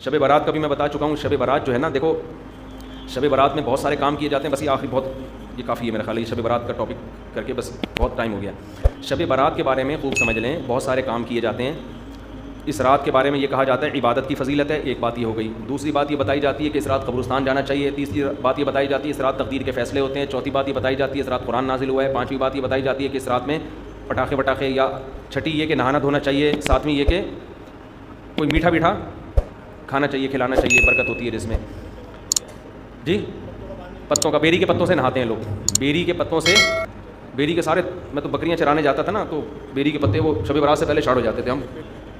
شب برات کا بھی میں بتا چکا ہوں. شب برات جو ہے نا، دیکھو شب برات میں بہت سارے کام کیے جاتے ہیں. بس یہ آخری یہ کافی ہے میرا خیال ہے، شب برات کا ٹاپک کر کے بس بہت ٹائم ہو گیا. شب برات کے بارے میں خوب سمجھ لیں، بہت سارے کام کیے جاتے ہیں. اس رات کے بارے میں یہ کہا جاتا ہے عبادت کی فضیلت ہے. ایک بات یہ ہو گئی. دوسری بات یہ بتائی جاتی ہے کہ اس رات قبرستان جانا چاہیے. تیسری بات یہ بتائی جاتی ہے اس رات تقدیر کے فیصلے ہوتے ہیں. چوتھی بات یہ بتائی جاتی ہے اس رات قرآن نازل ہوا ہے. پانچویں بات یہ بتائی جاتی ہے کہ اس رات میں پٹاخے یا چھٹی یہ کہ نہانا دھونا چاہیے. ساتویں یہ کہ کوئی میٹھا کھانا چاہیے، کھلانا چاہیے، برکت ہوتی ہے جس میں. جی پتوں کا، بیری کے پتوں سے نہاتے ہیں لوگ. بیری کے پتوں سے، بیری کے سارے، میں تو بکریاں چرانے جاتا تھا نا، تو بیری کے پتے وہ شب برات سے پہلے شاٹ ہو جاتے تھے. ہم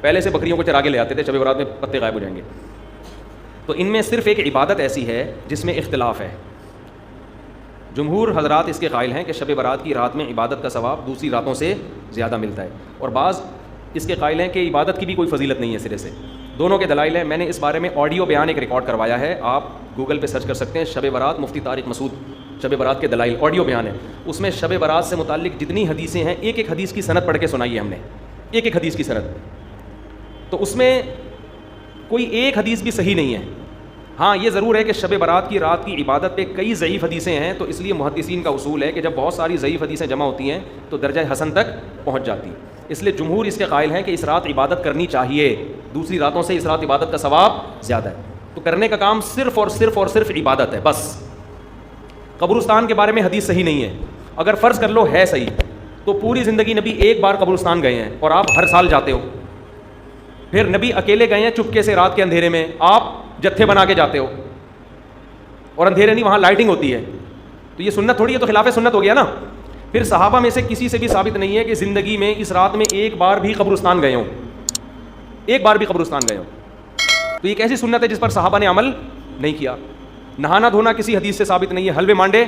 پہلے سے بکریوں کو چرا کے لے آتے تھے، شب برات میں پتے غائب ہو جائیں گے. تو ان میں صرف ایک عبادت ایسی ہے جس میں اختلاف ہے. جمہور حضرات اس کے قائل ہیں کہ شب برات کی رات میں عبادت کا ثواب دوسری راتوں سے زیادہ ملتا ہے، اور بعض اس کے قائل ہیں کہ عبادت کی بھی کوئی فضیلت نہیں ہے سرے سے. دونوں کے دلائل ہیں. میں نے اس بارے میں آڈیو بیان ایک ریکارڈ کروایا ہے، آپ گوگل پہ سرچ کر سکتے ہیں. شب برات مفتی طارق مسعود، شب برات کے دلائل، آڈیو بیان ہے. اس میں شب برات سے متعلق جتنی حدیثیں ہیں، ایک ایک حدیث کی سند پڑھ کے سنائی ہے ہم نے، ایک ایک حدیث کی سند. تو اس میں کوئی ایک حدیث بھی صحیح نہیں ہے. ہاں یہ ضرور ہے کہ شب برات کی رات کی عبادت پہ کئی ضعیف حدیثیں ہیں، تو اس لیے محدثین کا اصول ہے کہ جب بہت ساری ضعیف حدیثیں جمع ہوتی ہیں تو درجہ حسن تک پہنچ جاتی ہیں. اس لیے جمہور اس کے قائل ہیں کہ اس رات عبادت کرنی چاہیے، دوسری راتوں سے اس رات عبادت کا ثواب زیادہ ہے. تو کرنے کا کام صرف عبادت ہے بس. قبرستان کے بارے میں حدیث صحیح نہیں ہے. اگر فرض کر لو ہے صحیح، تو پوری زندگی نبی ایک بار قبرستان گئے ہیں اور آپ ہر سال جاتے ہو. پھر نبی اکیلے گئے ہیں چپکے سے رات کے اندھیرے میں، آپ جتھے بنا کے جاتے ہو، اور اندھیرے نہیں، وہاں لائٹنگ ہوتی ہے. تو یہ سنت تھوڑی ہے، تو خلاف سنت ہو گیا نا. پھر صحابہ میں سے کسی سے بھی ثابت نہیں ہے کہ زندگی میں اس رات میں ایک بار بھی قبرستان گئے ہوں، ایک بار بھی قبرستان گئے ہوں. تو یہ ایک ایسی سنت ہے جس پر صحابہ نے عمل نہیں کیا. نہانا دھونا کسی حدیث سے ثابت نہیں ہے. حلوے مانڈے،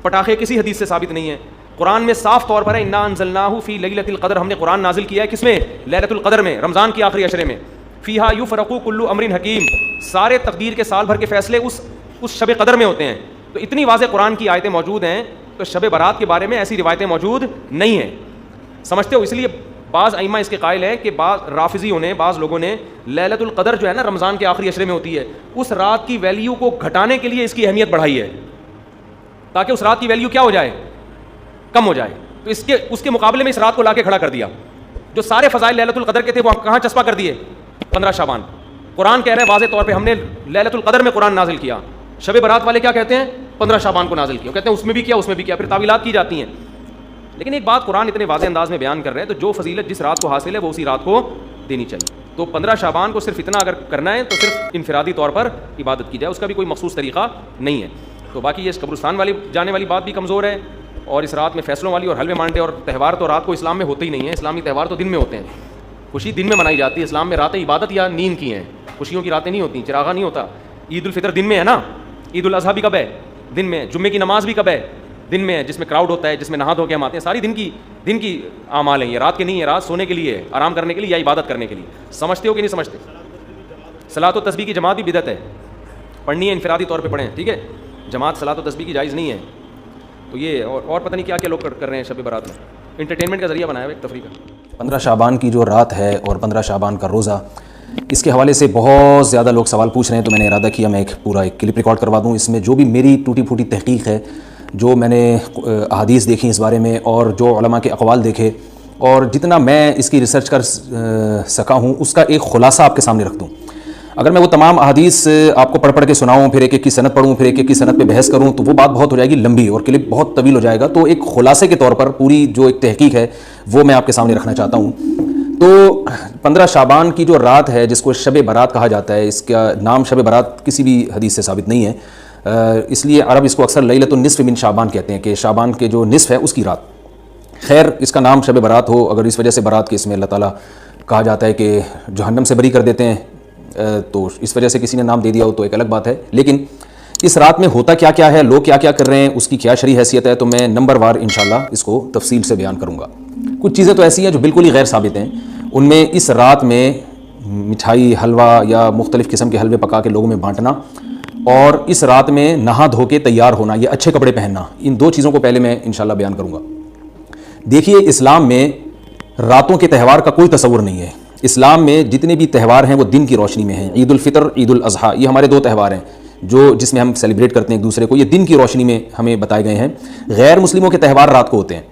پٹاخے کسی حدیث سے ثابت نہیں ہے. قرآن میں صاف طور پر ہے انا انزلناہ فی لیلۃ القدر، ہم نے قرآن نازل کیا ہے کس میں؟ لیلۃ القدر میں، رمضان کی آخری عشرے میں. فیہا یفرق کل امر حکیم، سارے تقدیر کے سال بھر کے فیصلے اس شب قدر میں ہوتے ہیں. تو اتنی واضح قرآن کی آیتیں موجود ہیں، تو شب برات کے بارے میں ایسی روایتیں موجود نہیں ہیں. سمجھتے ہو؟ اس لیے بعض ائمہ اس کے قائل ہیں کہ بعض رافضیوں نے، بعض لوگوں نے لیلۃ القدر جو ہے نا رمضان کے آخری عشرے میں ہوتی ہے، اس رات کی ویلیو کو گھٹانے کے لیے اس کی اہمیت بڑھائی ہے، تاکہ اس رات کی ویلیو کیا ہو جائے؟ کم ہو جائے. تو اس کے مقابلے میں اس رات کو لا کے کھڑا کر دیا. جو سارے فضائل لیلۃ القدر کے تھے وہ کہاں چسپا کر دیے؟ 15 شعبان. قرآن کہہ رہے ہیں واضح طور پہ ہم نے لیلۃ القدر میں قرآن نازل کیا. شب برات والے کیا کہتے ہیں؟ 15 شعبان کو نازل کیا. کہتے ہیں اس میں بھی کیا، اس میں بھی کیا. پھر تعویلات کی جاتی ہیں. لیکن ایک بات قرآن اتنے واضح انداز میں بیان کر رہے ہیں، تو جو فضیلت جس رات کو حاصل ہے وہ اسی رات کو دینی چاہیے. تو 15 شعبان کو صرف اتنا اگر کرنا ہے تو صرف انفرادی طور پر عبادت کی جائے، اس کا بھی کوئی مخصوص طریقہ نہیں ہے. تو باقی یہ قبرستان والی جانے والی بات بھی کمزور ہے، اور اس رات میں فیصلوں والی اور حلوے مانڈے اور تہوار تو رات کو اسلام میں ہوتے ہی نہیں ہیں. اسلامی تہوار تو دن میں ہوتے ہیں، خوشی دن میں منائی جاتی ہے. اسلام میں راتیں عبادت یا نیند کی ہیں، خوشیوں کی راتیں نہیں ہوتی. چراغا نہیں ہوتا. عید الفطر دن میں ہے نا، عید الاضحیٰ بھی کب ہے؟ دن میں. جمعے کی نماز بھی کب ہے؟ دن میں ہے، جس میں کراؤڈ ہوتا ہے، جس میں نہا دھو کے ہم آتے ہیں. ساری دن کی اعمال ہیں یہ، رات کے نہیں ہے. رات سونے کے لیے، آرام کرنے کے لیے یا عبادت کرنے کے لیے. سمجھتے ہو کہ نہیں سمجھتے؟ صلاۃ و تسبیح کی جماعت بھی بدعت ہے، پڑھنی ہے انفرادی طور پہ پڑھیں، ٹھیک ہے. جماعت صلاۃ و تسبیح کی جائز نہیں ہے. تو یہ اور پتہ نہیں کیا کیا لوگ کر رہے ہیں شب برات میں. انٹرٹینمنٹ کا ذریعہ بنایا ہوا ایک تفریح کا. 15 شعبان کی جو رات ہے اور 15 شعبان کا روزہ، اس کے حوالے سے بہت زیادہ لوگ سوال پوچھ رہے ہیں. تو میں نے ارادہ کیا میں ایک کلپ ریکارڈ کروا دوں. اس میں جو بھی میری ٹوٹی پھوٹی تحقیق ہے، جو میں نے احادیث دیکھی اس بارے میں، اور جو علماء کے اقوال دیکھے، اور جتنا میں اس کی ریسرچ کر سکا ہوں، اس کا ایک خلاصہ آپ کے سامنے رکھ دوں. اگر میں وہ تمام احادیث آپ کو پڑھ کے سناؤں، پھر ایک ایک کی سند پڑھوں، پھر ایک ایک کی سند پہ بحث کروں، تو وہ بات بہت ہو جائے گی لمبی اور کلپ بہت طویل ہو جائے گا. تو ایک خلاصے کے طور پر پوری جو ایک تحقیق ہے وہ میں آپ کے سامنے رکھنا چاہتا ہوں. تو 15 شعبان کی جو رات ہے جس کو شب برات کہا جاتا ہے، اس کا نام شب برات کسی بھی حدیث سے ثابت نہیں ہے. اس لیے عرب اس کو اکثر لیلۃ النصف من شعبان کہتے ہیں، کہ شعبان کے جو نصف ہے اس کی رات. خیر، اس کا نام شب برات ہو، اگر اس وجہ سے برات کے اس میں اللہ تعالیٰ کہا جاتا ہے کہ جہنم سے بری کر دیتے ہیں، تو اس وجہ سے کسی نے نام دے دیا ہو تو ایک الگ بات ہے. لیکن اس رات میں ہوتا کیا کیا ہے، لوگ کیا کیا کر رہے ہیں، اس کی کیا شرعی حیثیت ہے، تو میں نمبر وار انشاءاللہ اس کو تفصیل سے بیان کروں گا. کچھ چیزیں تو ایسی ہیں جو بالکل ہی غیر ثابت ہیں. ان میں اس رات میں مٹھائی، حلوہ یا مختلف قسم کے حلوے پکا کے لوگوں میں بانٹنا، اور اس رات میں نہا دھو کے تیار ہونا، یہ اچھے کپڑے پہننا، ان دو چیزوں کو پہلے میں انشاءاللہ بیان کروں گا. دیکھیے، اسلام میں راتوں کے تہوار کا کوئی تصور نہیں ہے. اسلام میں جتنے بھی تہوار ہیں وہ دن کی روشنی میں ہیں. عید الفطر، عید الاضحیٰ، یہ ہمارے دو تہوار ہیں جس میں ہم سیلیبریٹ کرتے ہیں ایک دوسرے کو. یہ دن کی روشنی میں ہمیں بتائے گئے ہیں. غیر مسلموں کے تہوار رات کو ہوتے ہیں،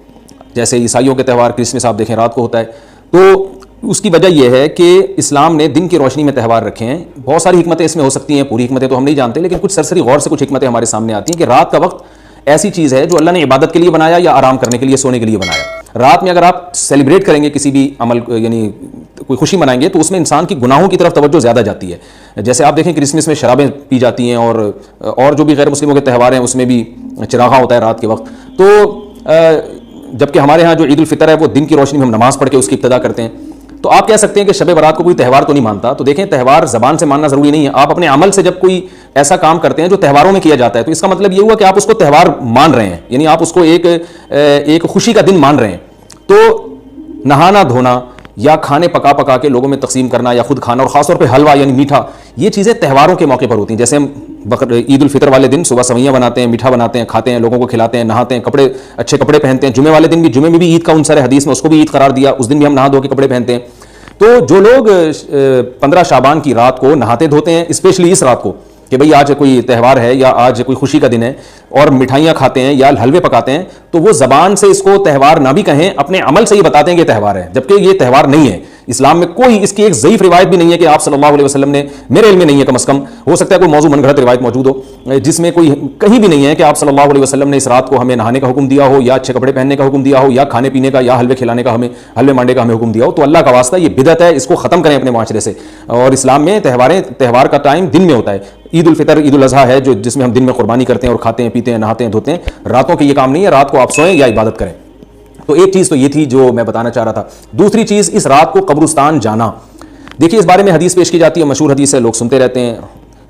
جیسے عیسائیوں کے تہوار کرسمس آپ دیکھیں رات کو ہوتا ہے. تو اس کی وجہ یہ ہے کہ اسلام نے دن کی روشنی میں تہوار رکھے ہیں. بہت ساری حکمتیں اس میں ہو سکتی ہیں، پوری حکمتیں تو ہم نہیں جانتے، لیکن کچھ سرسری غور سے کچھ حکمتیں ہمارے سامنے آتی ہیں کہ رات کا وقت ایسی چیز ہے جو اللہ نے عبادت کے لیے بنایا یا آرام کرنے کے لیے، سونے کے لیے بنایا. رات میں اگر آپ سیلیبریٹ کریں گے کسی بھی عمل، یعنی کوئی خوشی منائیں گے، تو اس میں انسان کی گناہوں کی طرف توجہ زیادہ جاتی ہے. جیسے آپ دیکھیں کرسمس میں شرابیں پی جاتی ہیں، اور جو بھی غیر مسلموں کے تہوار ہیں اس میں بھی چراغاں ہوتا ہے رات کے وقت. تو جبکہ ہمارے ہاں جو عید الفطر ہے وہ دن کی روشنی میں ہم نماز پڑھ کے اس کی ابتدا کرتے ہیں. تو آپ کہہ سکتے ہیں کہ شب برات کو کوئی تہوار تو نہیں مانتا. تو دیکھیں تہوار زبان سے ماننا ضروری نہیں ہے. آپ اپنے عمل سے جب کوئی ایسا کام کرتے ہیں جو تہواروں میں کیا جاتا ہے تو اس کا مطلب یہ ہوا کہ آپ اس کو تہوار مان رہے ہیں، یعنی آپ اس کو ایک خوشی کا دن مان رہے ہیں. تو نہانا دھونا یا کھانے پکا کے لوگوں میں تقسیم کرنا یا خود کھانا، اور خاص طور پہ حلوہ یعنی میٹھا، یہ چیزیں تہواروں کے موقع پر ہوتی ہیں. جیسے ہم عید الفطر والے دن صبح سویاں بناتے ہیں، میٹھا بناتے ہیں، کھاتے ہیں، لوگوں کو کھلاتے ہیں، نہاتے ہیں، اچھے کپڑے پہنتے ہیں. جمعے والے دن بھی، جمعے میں بھی عید کا عنصر ہے حدیث میں، اس کو بھی عید قرار دیا، اس دن بھی ہم نہا دھو کے کپڑے پہنتے ہیں. تو جو لوگ 15 شعبان کی رات کو نہاتے دھوتے ہیں، اسپیشلی اس رات کو کہ بھئی آج کوئی تہوار ہے یا آج کوئی خوشی کا دن ہے، اور مٹھائیاں کھاتے ہیں یا حلوے پکاتے ہیں، تو وہ زبان سے اس کو تہوار نہ بھی کہیں، اپنے عمل سے یہ بتاتے ہیں کہ تہوار ہے، جبکہ یہ تہوار نہیں ہے. اسلام میں کوئی اس کی ایک ضعیف روایت بھی نہیں ہے کہ آپ صلی اللہ علیہ وسلم نے، میرے علم میں نہیں ہے کم از کم، ہو سکتا ہے کوئی موضوع من گھڑت روایت موجود ہو جس میں کوئی کہیں بھی نہیں ہے کہ آپ صلی اللہ علیہ وسلم نے اس رات کو ہمیں نہانے کا حکم دیا ہو، یا اچھے کپڑے پہننے کا حکم دیا ہو، یا کھانے پینے کا یا حلوے کھلانے کا، حلوے مانڈے کا ہمیں حکم دیا ہو. تو اللہ کا واسطہ یہ بدعت ہے، اس کو ختم کریں اپنے معاشرے سے. اور اسلام میں تہوار کا ٹائم دن میں ہوتا ہے. عید الفطر، عید الاضحیٰ ہے جس میں ہم دن میں قربانی کرتے ہیں اور کھاتے ہیں، پیتے ہیں، نہاتے ہیں، دھوتے ہیں. راتوں کے یہ کام نہیں ہے، رات کو آپ سوئیں یا عبادت کریں. تو ایک چیز تو یہ تھی جو میں بتانا چاہ رہا تھا. دوسری چیز، اس رات کو قبرستان جانا. دیکھیے اس بارے میں حدیث پیش کی جاتی ہے، مشہور حدیث ہے، لوگ سنتے رہتے ہیں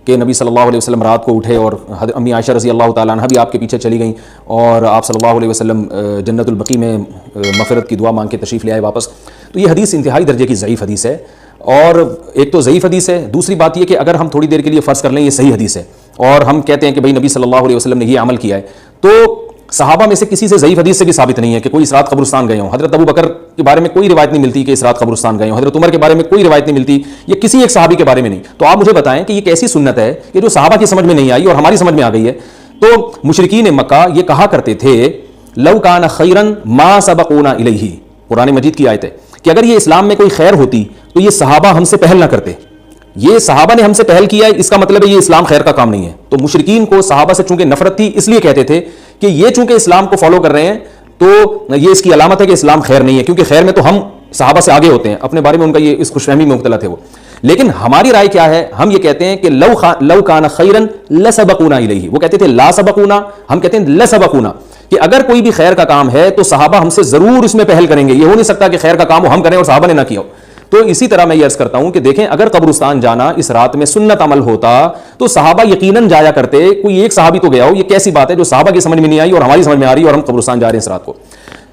کہ نبی صلی اللہ علیہ وسلم رات کو اٹھے اور امی عائشہ رضی اللہ تعالیٰ عنہ بھی آپ کے پیچھے چلی گئیں، اور آپ صلی اللہ علیہ وسلم جنت البقیع میں مغفرت کی دعا مانگ کے تشریف لے آئے واپس. تو یہ حدیث انتہائی درجے کی ضعیف حدیث ہے. اور ایک تو ضعیف حدیث ہے، دوسری بات یہ کہ اگر ہم تھوڑی دیر کے لیے فرض کر لیں یہ صحیح حدیث ہے اور ہم کہتے ہیں کہ بھئی نبی صلی اللہ علیہ وسلم نے یہ عمل کیا ہے، تو صحابہ میں سے کسی سے ضعیف حدیث سے بھی ثابت نہیں ہے کہ کوئی اس رات قبرستان گئے ہوں. حضرت ابو بکر کے بارے میں کوئی روایت نہیں ملتی کہ اس رات قبرستان گئے ہوں، حضرت عمر کے بارے میں کوئی روایت نہیں ملتی، یہ کسی ایک صحابی کے بارے میں نہیں. تو آپ مجھے بتائیں کہ یہ کیسی سنت ہے کہ جو صحابہ کی سمجھ میں نہیں آئی اور ہماری سمجھ میں آ گئی ہے. تو مشرکین مکہ یہ کہا کرتے تھے لو کان خیرا ما سبقونا الیہ، قرآن مجید کی آیت ہے کہ اگر یہ اسلام میں کوئی خیر ہوتی تو یہ صحابہ ہم سے پہل نہ کرتے. یہ صحابہ نے ہم سے پہل کیا ہے، اس کا مطلب ہے یہ اسلام خیر کا کام نہیں ہے. تو مشرکین کو صحابہ سے چونکہ نفرت تھی، اس لیے کہتے تھے کہ یہ چونکہ اسلام کو فالو کر رہے ہیں تو یہ اس کی علامت ہے کہ اسلام خیر نہیں ہے، کیونکہ خیر میں تو ہم صحابہ سے آگے ہوتے ہیں. اپنے بارے میں ان کا یہ اس خوش فہمی میں مبتلا تھے وہ. لیکن ہماری رائے کیا ہے؟ ہم یہ کہتے ہیں کہ لو کان خیرا لسبقونا الیہ. وہ کہتے تھے لا سبقونا، ہم کہتے ہیں لسبقونا، کہ اگر کوئی بھی خیر کا کام ہے تو صحابہ ہم سے ضرور اس میں پہل کریں گے. یہ ہو نہیں سکتا کہ خیر کا کام ہم کریں اور صحابہ نے نہ کیا ہو. تو اسی طرح میں یہ عرض کرتا ہوں کہ دیکھیں اگر قبرستان جانا اس رات میں سنت عمل ہوتا تو صحابہ یقیناً جایا کرتے. کوئی ایک صحابی تو گیا ہو، یہ کیسی بات ہے جو صحابہ کی سمجھ میں نہیں آئی اور ہماری سمجھ میں آ رہی ہے اور ہم قبرستان جا رہے ہیں اس رات کو.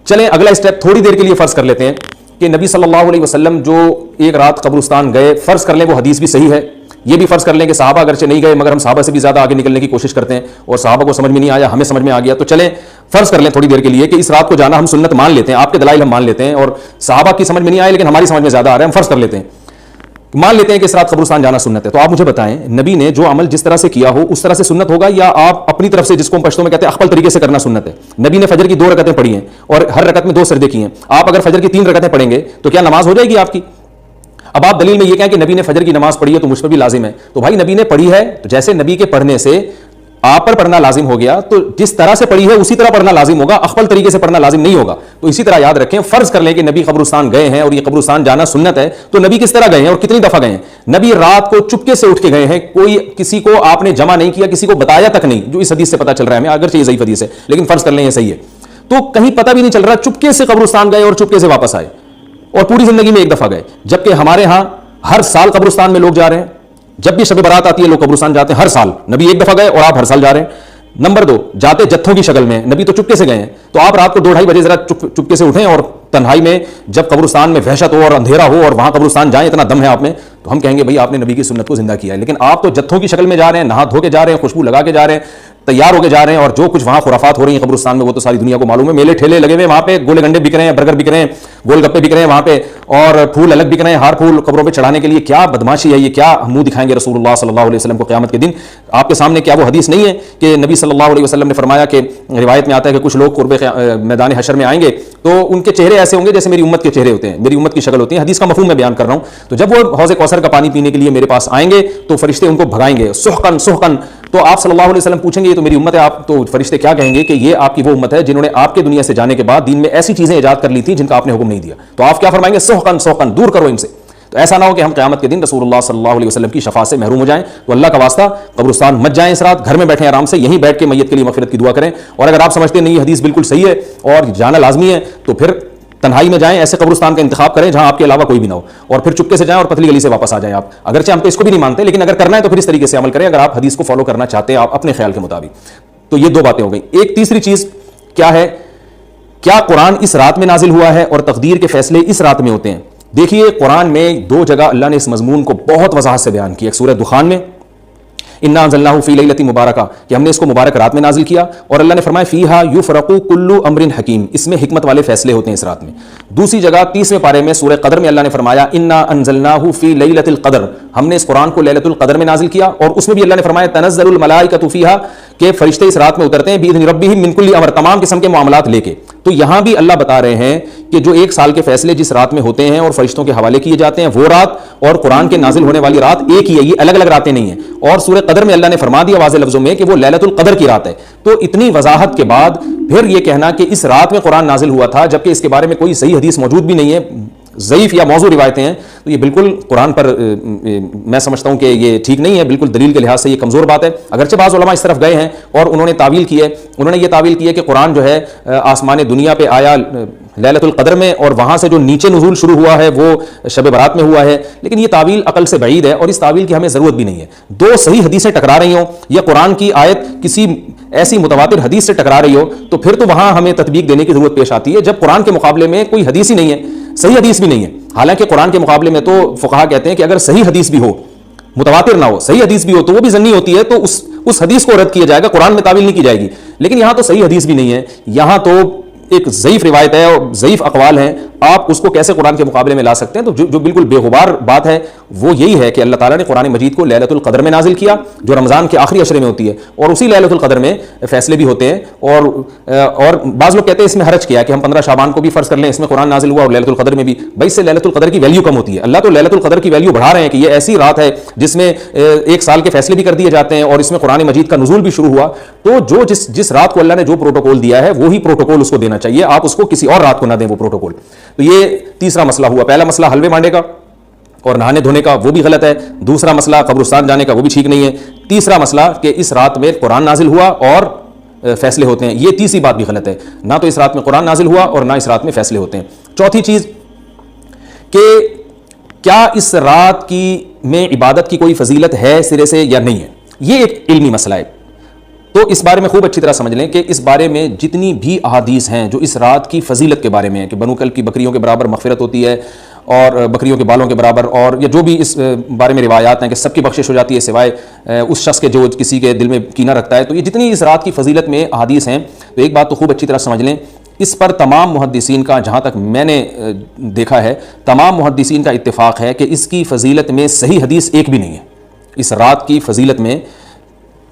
چلیں اگلا اسٹیپ تھوڑی دیر کے لیے فرض کر لیتے ہیں کہ نبی صلی اللہ علیہ وسلم جو ایک رات قبرستان گئے، فرض کر لیں وہ حدیث بھی صحیح ہے. یہ بھی فرض کر لیں کہ صحابہ اگرچہ نہیں گئے مگر ہم صحابہ سے بھی زیادہ آگے نکلنے کی کوشش کرتے ہیں اور صحابہ کو سمجھ میں نہیں آیا، ہمیں سمجھ میں آ گیا. تو چلیں فرض کر لیں تھوڑی دیر کے لیے کہ اس رات کو جانا ہم سنت مان لیتے ہیں، آپ کے دلائل ہم مان لیتے ہیں اور صحابہ کی سمجھ میں نہیں آئے لیکن ہماری سمجھ میں زیادہ آ رہا ہے، ہم فرض کر لیتے ہیں، مان لیتے ہیں کہ اس رات قبرستان جانا سنت ہے. تو آپ مجھے بتائیں نبی نے جو عمل جس طرح سے کیا ہو اس طرح سے سنت ہوگا، یا آپ اپنی طرف سے جس کو ہم پشتوں میں کہتے ہیں اخپل طریقے سے کرنا سنت ہے؟ نبی نے فجر کی 2 رکعتیں پڑھی ہیں اور ہر رکعت میں 2 سجدے کیے ہیں. آپ اگر فجر کی 3 رکعتیں پڑھیں گے تو کیا نماز ہو جائے گی آپ کی؟ اب آپ دلیل میں یہ کہیں کہ نبی نے فجر کی نماز پڑھی ہے تو مجھ پر بھی لازم ہے. تو بھائی نبی نے پڑھی ہے تو جیسے نبی کے پڑھنے سے آپ پر پڑھنا لازم ہو گیا تو جس طرح سے پڑھی ہے اسی طرح پڑھنا لازم ہوگا، اخپل طریقے سے پڑھنا لازم نہیں ہوگا. تو اسی طرح یاد رکھیں، فرض کر لیں کہ نبی قبرستان گئے ہیں اور یہ قبرستان جانا سنت ہے، تو نبی کس طرح گئے ہیں اور کتنی دفعہ گئے ہیں؟ نبی رات کو چپکے سے اٹھ کے گئے ہیں، کوئی کسی کو آپ نے جمع نہیں کیا، کسی کو بتایا تک نہیں، جو اس حدیث سے پتہ چل رہا ہے ہمیں، اگرچہ یہ ضعیف حدیث ہے لیکن فرض کر لیں یہ صحیح ہے. تو کہیں پتہ بھی نہیں چل رہا، چپکے سے قبرستان گئے اور چپکے سے واپس آئے اور پوری زندگی میں ایک دفعہ گئے. جبکہ ہمارے ہاں ہر سال قبرستان میں لوگ جا رہے ہیں، جب بھی شب برات آتی ہے لوگ قبرستان جاتے ہیں ہر سال. نبی ایک دفعہ گئے اور آپ ہر سال جا رہے ہیں. نمبر 2، جاتے جتھوں کی شکل میں، نبی تو چپکے سے گئے ہیں. تو آپ رات کو 2-2:30 بجے ذرا چپکے سے اٹھیں اور تنہائی میں جب قبرستان میں وحشت ہو اور اندھیرا ہو اور وہاں قبرستان جائیں، اتنا دم ہے آپ میں، تو ہم کہیں گے بھائی آپ نے نبی کی سنت کو زندہ کیا ہے. لیکن آپ تو جتھوں کی شکل میں جا رہے ہیں، نہا دھو کے جا رہے ہیں، خوشبو لگا کے جا رہے ہیں، تیار ہو کے جا رہے ہیں, اور جو کچھ وہاں خرافات ہو رہی ہیں قبرستان میں وہ تو ساری دنیا کو معلوم ہے. میلے ٹھیلے لگے ہوئے وہاں پہ, گولے گنڈے بک رہے ہیں, برگر بک رہے ہیں, گول گپے بک رہے ہیں وہاں پہ, اور پھول الگ بک رہے ہیں, ہار پھول قبروں پہ چڑھانے کے لیے. کیا بدماشی ہے یہ, کیا منہ دکھائیں گے رسول اللہ صلی اللہ علیہ وسلم کو قیامت کے دن. آپ کے سامنے کیا وہ حدیث نہیں ہے کہ نبی صلی اللہ علیہ وسلم نے فرمایا کہ روایت میں آتا ہے کہ کچھ لوگ قرب میدان حشر میں آئیں گے تو ان کے چہرے ایسے ہوں گے جیسے میری امت کے چہرے ہوتے ہیں, میری امت کی شکل ہوتی ہے. حدیث کا مفہوم میں بیان کر رہا ہوں. تو جب وہ حوض کوثر کا پانی پینے کے لیے میرے پاس آئیں گے تو فرشتے ان کو بھگائیں گے, سحقن سحقن. تو آپ صلی اللہ علیہ وسلم پوچھیں گے یہ تو میری امت ہے, آپ تو فرشتے کیا کہیں گے کہ یہ آپ کی وہ امت ہے جنہوں نے آپ کے دنیا سے جانے کے بعد دین میں ایسی چیزیں ایجاد کر لی تھیں جن کا آپ نے حکم نہیں دیا. تو آپ کیا فرمائیں گے, سحقن سحقن, دور کرو ان سے. تو ایسا نہ ہو کہ ہم قیامت کے دن رسول اللہ صلی اللہ علیہ وسلم کی شفاعت سے محروم ہو جائیں. تو اللہ کا واسطہ قبرستان مت جائیں اس رات, گھر میں بیٹھیں آرام سے, یہیں بیٹھ کے میت کے لیے مغفرت کی دعا کریں. اور اگر آپ سمجھتے نہیں یہ حدیث بالکل صحیح ہے اور جانا لازمی ہے تو پھر تنہائی میں جائیں, ایسے قبرستان کا انتخاب کریں جہاں آپ کے علاوہ کوئی بھی نہ ہو, اور پھر چپکے سے جائیں اور پتلی گلی سے واپس آ جائیں آپ. اگرچہ ہم تو اس کو بھی نہیں مانتے, لیکن اگر کرنا ہے تو پھر اس طریقے سے عمل کریں اگر آپ حدیث کو فالو کرنا چاہتے ہیں آپ اپنے خیال کے مطابق. تو یہ دو باتیں ہو گئیں. ایک تیسری چیز کیا ہے, کیا قرآن اس رات میں نازل ہوا ہے اور تقدیر کے فیصلے اس رات میں ہوتے ہیں؟ دیکھیے قرآن میں دو جگہ اللہ نے اس مضمون کو بہت وضاحت سے بیان کیا. ایک سورہ دخان میں انا انزلناہ فی لیلۃ مبارکہ, کہ ہم نے اس کو مبارک رات میں نازل کیا, اور اللہ نے فرمایا فیہا یفرق کل امر حکیم, اس میں حکمت والے فیصلے ہوتے ہیں اس رات میں. دوسری جگہ 30ویں پارے میں سورہ قدر میں اللہ نے فرمایا انا انزلناہ فی لیلۃ القدر, ہم نے اس قرآن کو لیلۃ القدر میں نازل کیا, اور اس میں بھی اللہ نے فرمایا تنزل الملائکۃ فیہا, کہ فرشتے اس رات میں اترتے ہیں باذن ربہم من کل امر, تمام قسم کے معاملات لے کے. تو یہاں بھی اللہ بتا رہے ہیں کہ جو ایک سال کے فیصلے جس رات میں ہوتے ہیں اور فرشتوں کے حوالے کیے جاتے ہیں وہ رات اور قرآن کے نازل ہونے والی رات ایک ہی ہے, یہ الگ الگ راتیں نہیں ہیں. اور سورہ قدر میں اللہ نے فرما دیا واضح لفظوں میں کہ وہ لیلۃ القدر کی رات ہے. تو اتنی وضاحت کے بعد پھر یہ کہنا کہ اس رات میں قرآن نازل ہوا تھا جبکہ اس کے بارے میں کوئی صحیح حدیث موجود بھی نہیں ہے, ضعیف یا موضوع روایتیں ہیں, تو یہ بالکل قرآن پر میں سمجھتا ہوں کہ یہ ٹھیک نہیں ہے, بالکل دلیل کے لحاظ سے یہ کمزور بات ہے. اگرچہ بعض علماء اس طرف گئے ہیں اور انہوں نے تعویل کی ہے, انہوں نے یہ تعویل کی ہے کہ قرآن جو ہے آسمان دنیا پہ آیا لیلۃ القدر میں, اور وہاں سے جو نیچے نزول شروع ہوا ہے وہ شب برات میں ہوا ہے. لیکن یہ تعویل عقل سے بعید ہے اور اس تعویل کی ہمیں ضرورت بھی نہیں ہے. دو صحیح حدیثیں ٹکرا رہی ہوں یا قرآن کی آیت کسی ایسی متواتر حدیث سے ٹکرا رہی ہو تو پھر تو وہاں ہمیں تطبیق دینے کی ضرورت پیش آتی ہے, جب قرآن کے مقابلے میں کوئی حدیث ہی نہیں ہے, صحیح حدیث بھی نہیں ہے. حالانکہ قرآن کے مقابلے میں تو فقہا کہتے ہیں کہ اگر صحیح حدیث بھی ہو, متواتر نہ ہو, صحیح حدیث بھی ہو تو وہ بھی ظنی ہوتی ہے, تو اس حدیث کو رد کیا جائے گا, قرآن میں تعویل نہیں کی جائے گی. لیکن یہاں تو صحیح حدیث بھی نہیں ہے, یہاں تو ایک ضعیف روایت ہے اور ضعیف اقوال ہیں, آپ اس کو کیسے قرآن کے مقابلے میں لا سکتے ہیں؟ تو جو بالکل بے غبار بات ہے وہ یہی ہے کہ اللہ تعالیٰ نے قرآن مجید کو لیلۃ القدر میں نازل کیا جو رمضان کے آخری عشرے میں ہوتی ہے, اور اسی لیلۃ القدر میں فیصلے بھی ہوتے ہیں. اور بعض لوگ کہتے ہیں اس میں حرج کیا کہ ہم 15 شعبان کو بھی فرض کر لیں, اس میں قرآن نازل ہوا اور لیلۃ القدر میں بھی. بھائی اس سے لیلۃ القدر کی ویلیو کم ہوتی ہے. اللہ تو لیلۃ القدر کی ویلیو بڑھا رہے ہیں کہ یہ ایسی رات ہے جس میں ایک سال کے فیصلے بھی کر دیے جاتے ہیں اور اس میں قرآن مجید کا نزول بھی شروع ہوا. تو جو جس رات کو اللہ نے جو پروٹوکول دیا ہے وہی پروٹوکول اس کو دینا چاہیے, آپ اس کو کسی اور رات کو نہ دیں وہ پروٹوکول. تو یہ تیسرا مسئلہ ہوا. پہلا مسئلہ حلوے مانڈے کا اور نہانے دھونے کا, وہ بھی غلط ہے. دوسرا مسئلہ قبرستان جانے کا, وہ بھی ٹھیک نہیں ہے. تیسرا مسئلہ کہ اس رات میں قرآن نازل ہوا اور فیصلے ہوتے ہیں, یہ تیسری بات بھی غلط ہے. نہ تو اس رات میں قرآن نازل ہوا اور نہ اس رات میں فیصلے ہوتے ہیں. چوتھی چیز کہ کیا اس رات کی میں عبادت کی کوئی فضیلت ہے سرے سے یا نہیں ہے, یہ ایک علمی مسئلہ ہے. تو اس بارے میں خوب اچھی طرح سمجھ لیں کہ اس بارے میں جتنی بھی احادیث ہیں جو اس رات کی فضیلت کے بارے میں ہیں کہ بنو کلب کی بکریوں کے برابر مغفرت ہوتی ہے اور بکریوں کے بالوں کے برابر, اور یا جو بھی اس بارے میں روایات ہیں کہ سب کی بخشش ہو جاتی ہے سوائے اس شخص کے جو کسی کے دل میں کینہ رکھتا ہے, تو یہ جتنی اس رات کی فضیلت میں احادیث ہیں تو ایک بات تو خوب اچھی طرح سمجھ لیں, اس پر تمام محدثین کا, جہاں تک میں نے دیکھا ہے, تمام محدثین کا اتفاق ہے کہ اس کی فضیلت میں صحیح حدیث ایک بھی نہیں ہے. اس رات کی فضیلت میں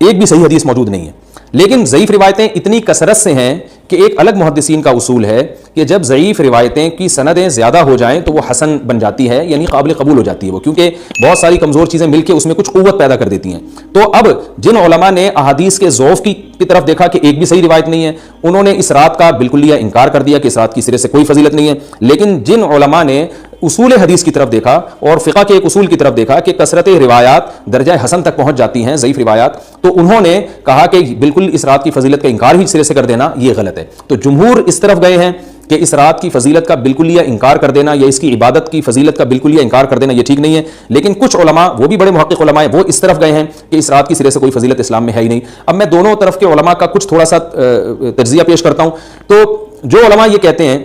ایک بھی صحیح حدیث موجود نہیں ہے. لیکن ضعیف روایتیں اتنی کثرت سے ہیں کہ ایک الگ محدثین کا اصول ہے کہ جب ضعیف روایتیں کی سندیں زیادہ ہو جائیں تو وہ حسن بن جاتی ہے, یعنی قابل قبول ہو جاتی ہے وہ, کیونکہ بہت ساری کمزور چیزیں مل کے اس میں کچھ قوت پیدا کر دیتی ہیں. تو اب جن علماء نے احادیث کے ضعف کی طرف دیکھا کہ ایک بھی صحیح روایت نہیں ہے, انہوں نے اس رات کا بالکل انکار کر دیا کہ اس رات کی سرے سے کوئی فضیلت نہیں ہے. لیکن جن علماء نے اصول حدیث کی طرف دیکھا اور فقہ کے ایک اصول کی طرف دیکھا کہ کثرت روایات درجہ حسن تک پہنچ جاتی ہیں, ضعیف روایات, تو انہوں نے کہا کہ بالکل اس رات کی فضیلت کا انکار ہی سرے سے کر دینا یہ غلط ہے. تو جمہور اس طرف گئے ہیں کہ اس رات کی فضیلت کا بالکل انکار کر دینا یا اس کی عبادت کی فضیلت کا بالکل انکار کر دینا یہ ٹھیک نہیں ہے. لیکن کچھ علماء, وہ بھی بڑے محقق علماء ہیں, وہ اس طرف گئے ہیں کہ اس رات کی سرے سے کوئی فضیلت اسلام میں ہے ہی نہیں. اب میں دونوں طرف کے علماء کا کچھ تھوڑا سا تجزیہ پیش کرتا ہوں. تو جو علماء یہ کہتے ہیں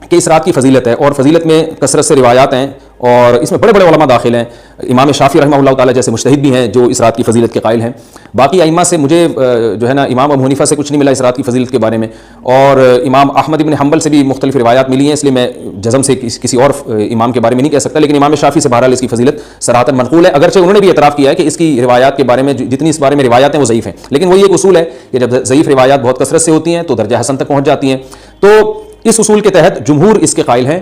کہ اس رات کی فضیلت ہے اور فضیلت میں کثرت سے روایات ہیں اور اس میں بڑے بڑے علماء داخل ہیں. امام شافعی رحمہ اللہ تعالیٰ جیسے مجتہد بھی ہیں جو اس رات کی فضیلت کے قائل ہیں. باقی ائمہ سے مجھے جو ہے نا امام ابو حنیفہ سے کچھ نہیں ملا اس رات کی فضیلت کے بارے میں, اور امام احمد بن حنبل سے بھی مختلف روایات ملی ہیں, اس لیے میں جزم سے کسی اور امام کے بارے میں نہیں کہہ سکتا, لیکن امام شافعی سے بہرحال اس کی فضیلت صراحتاً منقول ہے, اگرچہ انہوں نے بھی اعتراف کیا ہے کہ اس کی روایات کے بارے میں جتنی اس بارے میں روایات ہیں وہ ضعیف ہیں, لیکن وہی ایک اصول ہے کہ جب ضعیف روایات بہت کثرت سے ہوتی ہیں تو درجہ حسن تک پہنچ جاتی ہیں. تو اس اصول کے تحت جمہور اس کے قائل ہیں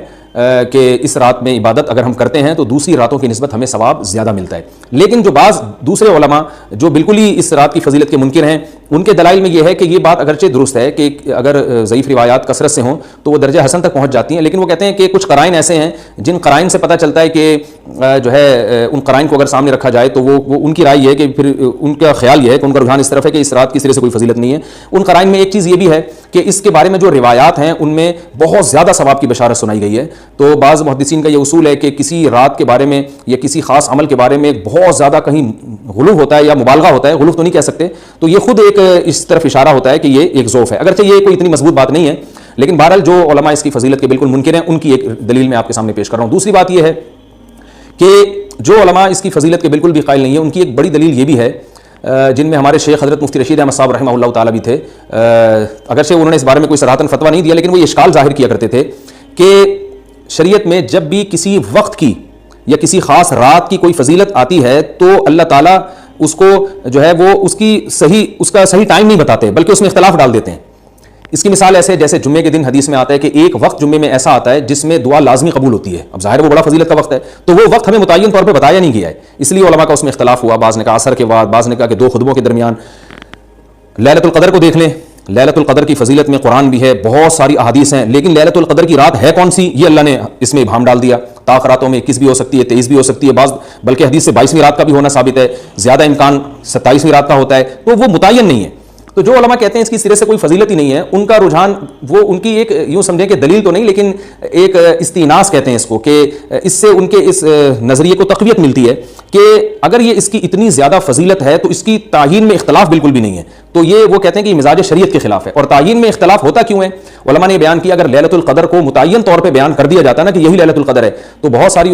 کہ اس رات میں عبادت اگر ہم کرتے ہیں تو دوسری راتوں کی نسبت ہمیں ثواب زیادہ ملتا ہے. لیکن جو بعض دوسرے علماء جو بالکل ہی اس رات کی فضیلت کے منکر ہیں, ان کے دلائل میں یہ ہے کہ یہ بات اگرچہ درست ہے کہ اگر ضعیف روایات کثرت سے ہوں تو وہ درجہ حسن تک پہنچ جاتی ہیں, لیکن وہ کہتے ہیں کہ کچھ قرائن ایسے ہیں جن قرائن سے پتہ چلتا ہے کہ جو ہے ان قرائن کو اگر سامنے رکھا جائے تو وہ ان کی رائے یہ ہے کہ پھر ان کا خیال یہ ہے کہ ان کا رجحان اس طرف ہے کہ اس رات کی سرے سے کوئی فضیلت نہیں ہے. ان قرائن میں ایک چیز یہ بھی ہے کہ اس کے بارے میں جو روایات ہیں ان میں بہت زیادہ ثواب کی بشارت سنائی گئی ہے. تو بعض محدثین کا یہ اصول ہے کہ کسی رات کے بارے میں یا کسی خاص عمل کے بارے میں بہت زیادہ کہیں غلو ہوتا ہے یا مبالغہ ہوتا ہے, غلو تو نہیں کہہ سکتے, تو یہ خود ایک اس طرف اشارہ ہوتا ہے کہ یہ ایک ذوف ہے, اگرچہ یہ کوئی اتنی مضبوط بات نہیں ہے, لیکن بہرحال جو علماء اس کی فضیلت کے بالکل منکر ہیں ان کی ایک دلیل میں آپ کے سامنے پیش کر رہا ہوں. دوسری بات یہ ہے کہ جو علماء اس کی فضیلت کے بالکل بھی قائل نہیں ہیں ان کی ایک بڑی دلیل یہ بھی ہے, جن میں ہمارے شیخ حضرت مفتی رشید احمد صاحب رحمہ اللہ تعالیٰ بھی تھے, اگرچہ انہوں نے اس بارے میں کوئی صراحتاً فتویٰ نہیں دیا, لیکن وہ یہ اشکال ظاہر کیا کرتے تھے کہ شریعت میں جب بھی کسی وقت کی یا کسی خاص رات کی کوئی فضیلت آتی ہے تو اللہ تعالیٰ اس کو جو ہے وہ اس کا صحیح ٹائم نہیں بتاتے بلکہ اس میں اختلاف ڈال دیتے ہیں. اس کی مثال ایسے جیسے جمعے کے دن حدیث میں آتا ہے کہ ایک وقت جمعے میں ایسا آتا ہے جس میں دعا لازمی قبول ہوتی ہے. اب ظاہر وہ بڑا فضیلت کا وقت ہے, تو وہ وقت ہمیں متعین طور پہ بتایا نہیں گیا ہے, اس لیے علماء کا اس میں اختلاف ہوا. بعض نے کہا عصر کے بعد, بعض نے کہا کہ 2 خطبوں کے درمیان. لیلۃ القدر کو دیکھ لیں, لیلۃ القدر کی فضیلت میں قرآن بھی ہے, بہت ساری احادیث ہیں, لیکن لیلۃ القدر کی رات ہے کون سی یہ اللہ نے اس میں ابہام ڈال دیا. طاق راتوں میں 21 بھی ہو سکتی ہے, 23 بھی ہو سکتی ہے, بعض بلکہ حدیث سے 22ویں رات کا بھی ہونا ثابت ہے, زیادہ امکان 27ویں رات کا ہوتا ہے, تو وہ متعین نہیں ہے. تو جو علماء کہتے ہیں اس کی سرے سے کوئی فضیلت ہی نہیں ہے, ان کا رجحان وہ ان کی ایک یوں سمجھیں کہ دلیل تو نہیں لیکن ایک استئناس کہتے ہیں اس کو, کہ اس سے ان کے اس نظریے کو تقویت ملتی ہے کہ اگر یہ اس کی اتنی زیادہ فضیلت ہے تو اس کی تعیین میں اختلاف بالکل بھی نہیں ہے. تو یہ وہ کہتے ہیں کہ یہ مزاج شریعت کے خلاف ہے. اور تعیین میں اختلاف ہوتا کیوں ہے؟ علماء نے بیان کیا اگر لیلۃ القدر کو متعین طور پہ بیان کر دیا جاتا ہے نا کہ یہی لیلۃ القدر ہے, تو بہت ساری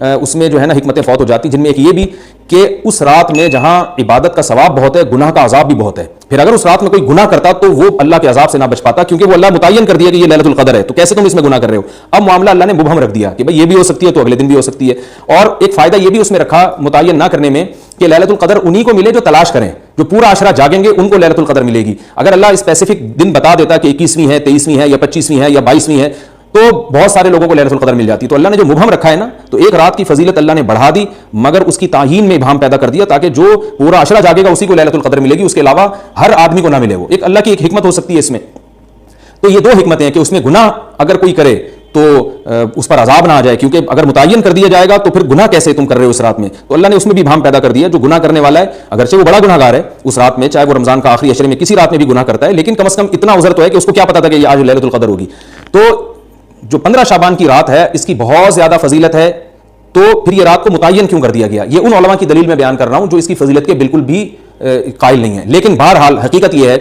اس میں جو ہے نا حکمتیں فوت ہو جاتی, جن میں ایک یہ بھی کہ اس رات میں جہاں عبادت کا ثواب بہت ہے گناہ کا عذاب بھی بہت ہے. پھر اگر اس رات میں کوئی گناہ کرتا تو وہ اللہ کے عذاب سے نہ بچ پاتا, کیونکہ وہ اللہ متعین کر دیا کہ یہ لیلۃ القدر ہے, تو کیسے تم اس میں گناہ کر رہے ہو. اب معاملہ اللہ نے مبہم رکھ دیا کہ بھائی یہ بھی ہو سکتی ہے تو اگلے دن بھی ہو سکتی ہے. اور ایک فائدہ یہ بھی اس میں رکھا متعین نہ کرنے میں کہ لیلۃ القدر انہی کو ملے جو تلاش کریں, جو پورا عشرہ جاگیں گے ان کو لیلۃ القدر ملے گی. اگر اللہ اسپیسیفک دن بتا دیتا کہ 21ویں ہے, 23ویں ہے, یا 25ویں ہے, یا 22ویں ہے, تو بہت سارے لوگوں کو لیلۃ القدر مل جاتی. تو اللہ نے جو مبہم رکھا ہے نا, تو ایک رات کی فضیلت اللہ نے بڑھا دی مگر اس کی تعیین میں ابہام پیدا کر دیا تاکہ جو پورا عشرہ جاگے گا اسی کو لیلۃ القدر ملے گی, اس کے علاوہ ہر آدمی کو نہ ملے. وہ ایک اللہ کی ایک حکمت ہو سکتی ہے اس میں. تو یہ 2 حکمتیں ہیں کہ اس میں گناہ اگر کوئی کرے تو اس پر عذاب نہ آ جائے, کیونکہ اگر متعین کر دیا جائے گا تو پھر گناہ کیسے تم کر رہے ہو اس رات میں. تو اللہ نے اس میں بھی ابہام پیدا کر دیا. جو گناہ کرنے والا ہے اگرچہ وہ بڑا گناہ گار ہے اس رات میں, چاہے وہ رمضان کا آخری عشرے میں کسی رات میں بھی گناہ کرتا ہے, لیکن کم از کم اتنا عذر تو ہے کہ اس کو کیا پتا تھا کہ یہ آج لیلۃ القدر ہوگی. تو جو 15 شعبان کی رات ہے اس کی بہت زیادہ فضیلت ہے, تو پھر یہ رات کو متعین کیوں کر دیا گیا؟ یہ ان علماء کی دلیل میں بیان کر رہا ہوں جو اس کی فضیلت کے بالکل بھی قائل نہیں ہے. لیکن بہرحال حقیقت یہ ہے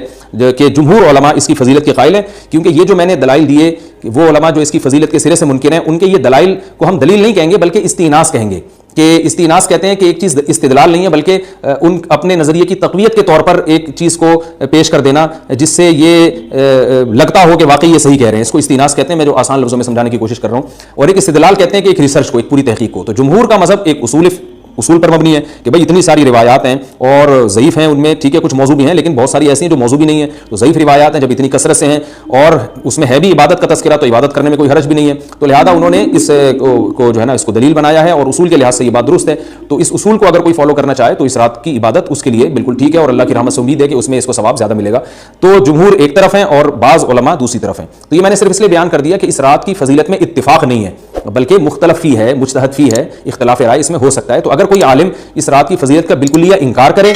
کہ جمہور علماء اس کی فضیلت کے قائل ہیں, کیونکہ یہ جو میں نے دلائل دیے وہ علماء جو اس کی فضیلت کے سرے سے منکر ہیں ان کے یہ دلائل کو ہم دلیل نہیں کہیں گے بلکہ استئناس کہیں گے. کہ استئناس کہتے ہیں کہ ایک چیز استدلال نہیں ہے بلکہ ان اپنے نظریے کی تقویت کے طور پر ایک چیز کو پیش کر دینا جس سے یہ لگتا ہو کہ واقعی یہ صحیح کہہ رہے ہیں. اس کو استئناس کہتے ہیں, میں جو آسان لفظوں میں سمجھانے کی کوشش کر رہا ہوں. اور ایک استدلال کہتے ہیں کہ ایک ریسرچ کو, ایک پوری تحقیق کو. تو جمہور کا مذہب ایک اصول پر مبنی ہے کہ بھائی اتنی ساری روایات ہیں اور ضعیف ہیں ان میں, ٹھیک ہے کچھ موضوع بھی ہیں لیکن بہت ساری ایسی ہیں جو موضوع بھی نہیں ہیں. تو ضعیف روایات ہیں جب اتنی کثرت سے ہیں اور اس میں ہے بھی عبادت کا تذکرہ, تو عبادت کرنے میں کوئی حرج بھی نہیں ہے. تو لہذا انہوں نے اس کو جو ہے نا اس کو دلیل بنایا ہے, اور اصول کے لحاظ سے یہ بات درست ہے. تو اس اصول کو اگر کوئی فالو کرنا چاہے تو اس رات کی عبادت اس کے لیے بالکل ٹھیک ہے, اور اللہ کی رحمت سے امید ہے کہ اس میں اس کو ثواب زیادہ ملے گا. تو جمہور ایک طرف ہیں اور بعض علماء دوسری طرف ہیں. تو یہ میں نے صرف اس لیے بیان کر دیا کہ اس رات کی فضیلت میں اتفاق نہیں ہے بلکہ مختلف فی ہے, مجتہد فی ہے, اختلاف رائے اس میں ہو سکتا ہے. تو اگر کوئی عالم اس رات کی فضیلت کا بالکلیہ انکار کرے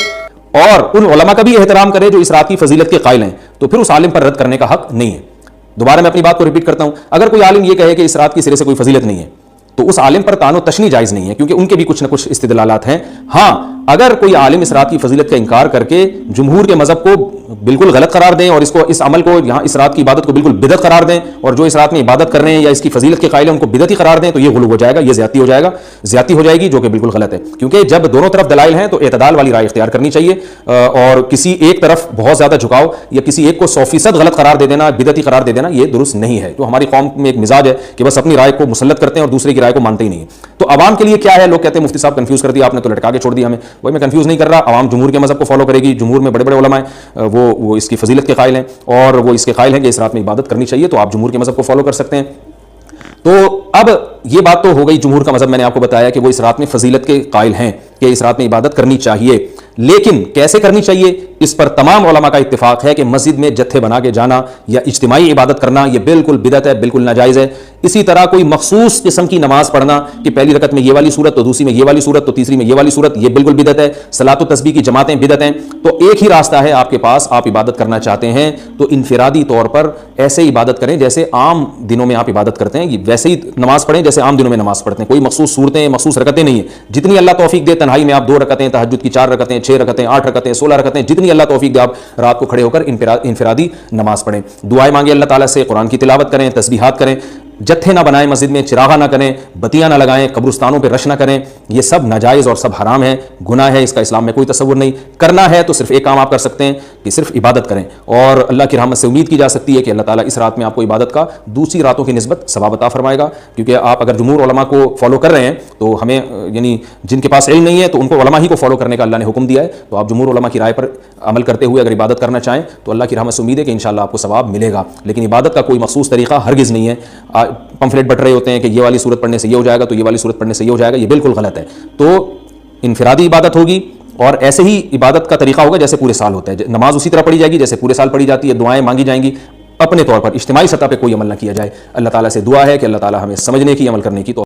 اور ان علماء کا بھی احترام کرے جو اس رات کی فضیلت کے قائل ہیں, تو پھر اس عالم پر رد کرنے کا حق نہیں ہے. دوبارہ میں اپنی بات کو ریپیٹ کرتا ہوں, اگر کوئی عالم یہ کہے کہ اس رات کی سرے سے کوئی فضیلت نہیں ہے تو اس عالم پر طعن و تشنیع جائز نہیں ہے, کیونکہ ان کے بھی کچھ نہ کچھ استدلالات ہیں. ہاں اگر کوئی عالم اس رات کی فضیلت کا انکار کر کے جمہور کے مذہب کو بالکل غلط قرار دیں اور اس عمل کو یہاں اس رات کی عبادت کو بالکل بدعت قرار دیں, اور جو اس رات میں عبادت کر رہے ہیں یا اس کی فضیلت کے قائل ہیں ان کو بدعتی قرار دیں, تو یہ غلو ہو جائے گا, یہ زیادتی ہو جائے گی, جو کہ بالکل غلط ہے. کیونکہ جب دونوں طرف دلائل ہیں تو اعتدال والی رائے اختیار کرنی چاہیے, اور کسی ایک طرف بہت زیادہ جھکاؤ یا کسی ایک کو 100% غلط قرار دے دینا, بدعتی قرار دے دینا, یہ درست نہیں ہے. تو ہماری قوم میں ایک مزاج ہے کہ بس اپنی رائے کو مسلط کرتے ہیں اور دوسرے کی رائے کو مانتے ہی نہیں. تو عوام کے لیے کیا ہے؟ لوگ کہتے ہیں مفتی صاحب کنفیوز کر دیا آپ نے, تو لٹکا کے چھوڑ دیا ہمیں. وہی میں کنفیوز نہیں کر رہا, عوام جمہور کے مذہب کو فالو کرے گی. جمہور میں بڑے بڑے علماء ہیں, وہ اس کی فضیلت کے قائل ہیں, اور وہ اس کے قائل ہیں کہ اس رات میں عبادت کرنی چاہیے, تو آپ جمہور کے مذہب کو فالو کر سکتے ہیں. تو اب یہ بات تو ہو گئی جمہور کا مذہب, میں نے آپ کو بتایا کہ وہ اس رات میں فضیلت کے قائل ہیں کہ اس رات میں عبادت کرنی چاہیے. لیکن کیسے کرنی چاہیے اس پر تمام علماء کا اتفاق ہے کہ مسجد میں جتھے بنا کے جانا یا اجتماعی عبادت کرنا یہ بالکل بدعت ہے, بالکل ناجائز ہے. اسی طرح کوئی مخصوص قسم کی نماز پڑھنا کہ پہلی رکعت میں یہ والی صورت, تو دوسری میں یہ والی صورت, تو تیسری میں یہ والی صورت, یہ بالکل بدعت ہے. صلاۃ و تسبیح کی جماعتیں بدعت ہیں. تو ایک ہی راستہ ہے آپ کے پاس, آپ عبادت کرنا چاہتے ہیں تو انفرادی طور پر ایسے عبادت کریں جیسے عام دنوں میں آپ عبادت کرتے ہیں, ویسے ہی نماز پڑھیں جیسے عام دنوں میں نماز پڑھتے ہیں. کوئی مخصوص صورتیں, مخصوص رکعتیں نہیں ہیں. جتنی اللہ توفیق دے تنہائی میں آپ 2 رکعتیں, تہجد کی 4 رکعتیں, 6 رکعتیں, 8 رکعتیں, 16 رکعتیں, جتنی اللہ توفیق دے آپ رات کو کھڑے ہو کر انفرادی نماز پڑھیں. دعائیں مانگیں اللہ تعالیٰ سے, قرآن کی تلاوت کریں, تسبیحات کریں. جتھے نہ بنائیں مسجد میں, چراغا نہ کریں, بتیاں نہ لگائیں, قبرستانوں پہ رش نہ کریں. یہ سب ناجائز اور سب حرام ہے, گناہ ہے, اس کا اسلام میں کوئی تصور نہیں. کرنا ہے تو صرف ایک کام آپ کر سکتے ہیں کہ صرف عبادت کریں, اور اللہ کی رحمت سے امید کی جا سکتی ہے کہ اللہ تعالیٰ اس رات میں آپ کو عبادت کا دوسری راتوں کی نسبت ثواب عطا فرمائے گا. کیونکہ آپ اگر جمہور علماء کو فالو کر رہے ہیں تو ہمیں یعنی جن کے پاس علم نہیں ہے تو ان کو علماء ہی کو فالو کرنے کا اللہ نے حکم دیا ہے. تو آپ جمہور علماء کی رائے پر عمل کرتے ہوئے اگر عبادت کرنا چاہیں تو اللہ کی رحمت سے امید ہے کہ انشاءاللہ آپ کو ثواب ملے گا. لیکن عبادت کا کوئی مخصوص طریقہ ہرگز نہیں ہے. پمفلیٹ بٹ رہے ہوتے ہیں کہ یہ والی صورت پڑھنے سے یہ ہو جائے گا, تو یہ والی صورت پڑھنے سے یہ ہو جائے گا, یہ بالکل غلط ہے. تو انفرادی عبادت ہوگی اور ایسے ہی عبادت کا طریقہ ہوگا جیسے پورے سال ہوتا ہے. نماز اسی طرح پڑھی جائے گی جیسے پورے سال پڑھی جاتی ہے, دعائیں مانگی جائیں گی. اپنے طور پر اجتماعی سطح پہ کوئی عمل نہ کیا جائے. اللہ تعالیٰ سے دعا ہے کہ اللہ تعالیٰ ہمیں سمجھنے کی, عمل کرنے کی